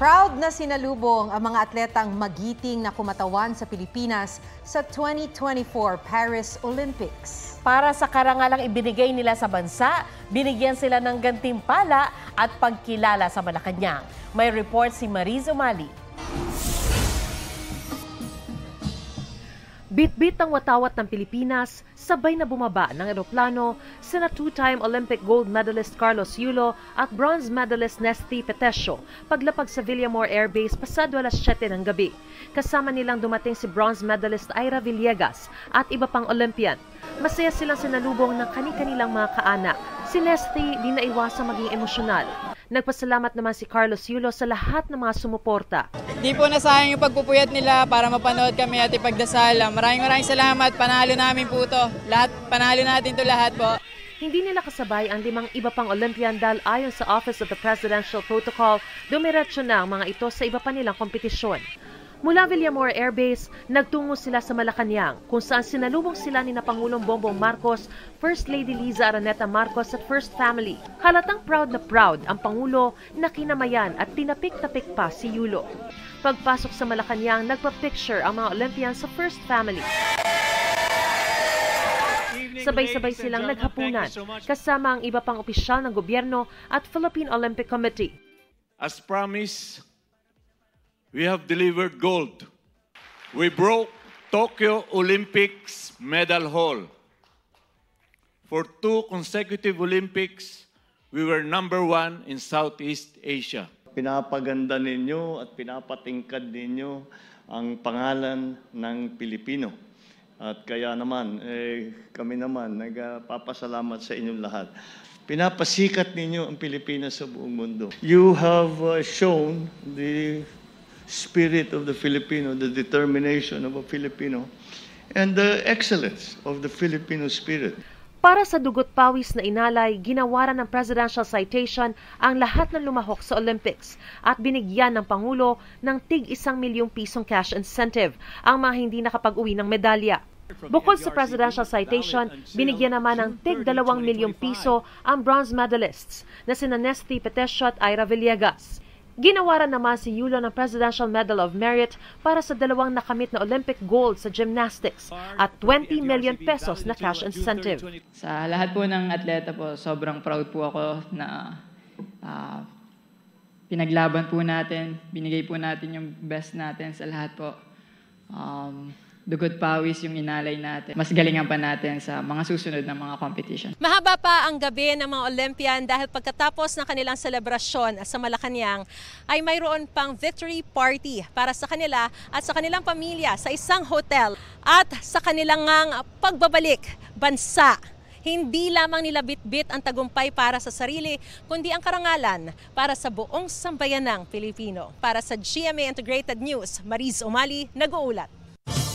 Proud na sinalubong ang mga atletang magiting na kumatawan sa Pilipinas sa 2024 Paris Olympics. Para sa karangalang ibinigay nila sa bansa, binigyan sila ng gantimpala at pagkilala sa Malacanang. May report si Mariz Umali. Bit-bit ang watawat ng Pilipinas, sabay na bumaba ng eroplano sina two-time Olympic gold medalist Carlos Yulo at bronze medalist Nesty Petesio paglapag sa Villamor Air Base pasado alas 7 ng gabi. Kasama nilang dumating si bronze medalist Ira Villegas at iba pang Olympian. Masaya silang sinalubong ng kani-kanilang mga kaanak. Si Nesty di naiwasang maging emosyonal. Nagpasalamat naman si Carlos Yulo sa lahat ng mga sumuporta. Di po nasayang yung pagpupuyat nila para mapanood kami at ipagdasal. Maraming salamat. Panalo namin po to. Panalo natin to lahat po. Hindi nila kasabay ang 5 iba pang Olympian dahil ayon sa Office of the Presidential Protocol, dumiretso na ang mga ito sa iba pa nilang kompetisyon. Mula Villamor Air Base, nagtungo sila sa Malacanang kung saan sinalubong sila ni Pangulong Bongbong Marcos, First Lady Liza Araneta Marcos at First Family. Halatang proud na proud ang Pangulo na kinamayan at tinapik-tapik pa si Yulo. Pagpasok sa Malacanang, nagpa-picture ang mga Olympian sa First Family. Sabay-sabay silang naghapunan kasama ang iba pang opisyal ng gobyerno at Philippine Olympic Committee. As promised, we have delivered gold. We broke Tokyo Olympics medal haul. For 2 consecutive Olympics, we were #1 in Southeast Asia. Pinapaganda ninyo at pinapatingkad ninyo ang pangalan ng Pilipino. At kaya naman, kami naman nagpapasalamat sa inyong lahat. Pinapasikat ninyo ang Pilipinas sa buong mundo. You have shown the spirit of the Filipino, the determination of a Filipino, and the excellence of the Filipino spirit. Para sa dugot pawis na inalay, ginawaran ng presidential citation ang lahat ng lumahok sa Olympics at binigyan ng Pangulo ng tig 1 milyong pisong cash incentive ang mga hindi nakapag-uwi ng medalya. Bukod sa presidential citation, binigyan naman ng tig 2 milyong piso ang bronze medalists na sina Nesty Petesio at Ira Villegas. Ginawaran naman si Yulo ng Presidential Medal of Merit para sa 2 nakamit na Olympic gold sa gymnastics at 20 million pesos na cash incentive. Sa lahat po ng atleta po, sobrang proud po ako na pinaglaban po natin, binigay po natin yung best natin sa lahat po. Dugot pawis yung inalay natin. Mas galingan pa natin sa mga susunod na mga competition. Mahaba pa ang gabi ng mga Olympian dahil pagkatapos ng kanilang selebrasyon sa Malacanang ay mayroon pang victory party para sa kanila at sa kanilang pamilya sa isang hotel at sa kanilang pagbabalik bansa. Hindi lamang nila bit-bit ang tagumpay para sa sarili, kundi ang karangalan para sa buong sambayanang Pilipino. Para sa GMA Integrated News, Mariz Umali, nag-uulat.